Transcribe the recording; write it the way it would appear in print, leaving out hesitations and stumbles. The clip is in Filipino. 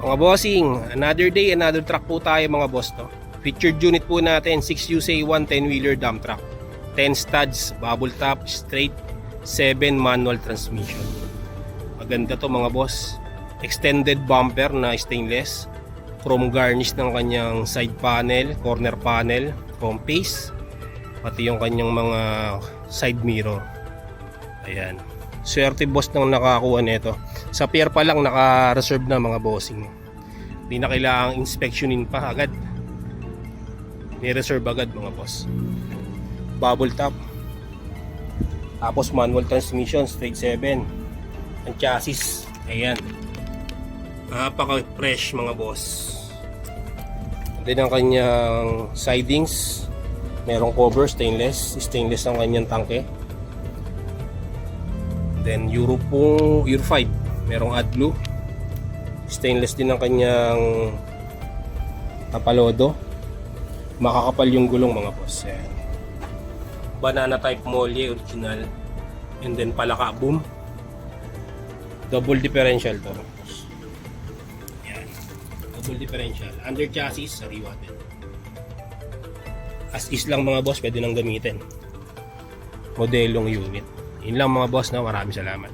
Mga bossing, another day, another truck po tayo mga boss, no? Featured unit po natin, 6USA1 10-wheeler dump truck. 10 studs, bubble top, straight, 7 manual transmission. Maganda to mga boss. Extended bumper na stainless. Chrome garnish ng kanyang side panel, corner panel, chrome face. Pati yung kanyang mga side mirror. Ayan. Swerte boss nang nakakuha nito. Sa pier pa lang naka-reserve na mga bossing. Hindi na kailangang inspectionin pa agad. Ni-reserve agad mga boss. Bubble top. Tapos manual transmission, straight 7. Ang chassis, ayan. Napaka-fresh mga boss. Then ang kanyang sidings, merong cover, stainless. Stainless ang kanyang tangke. Then Euro 5, merong AdBlue. Stainless din ang kanyang tapalodo. Makakapal yung gulong mga boss. Ayan. Banana type molly original. And then palaka boom. Double differential to. Ayan. Double differential. Under chassis, sariwa din. As is lang mga boss, pwede nang gamitin. Modelong unit. Yun lang mga boss, na maraming salamat.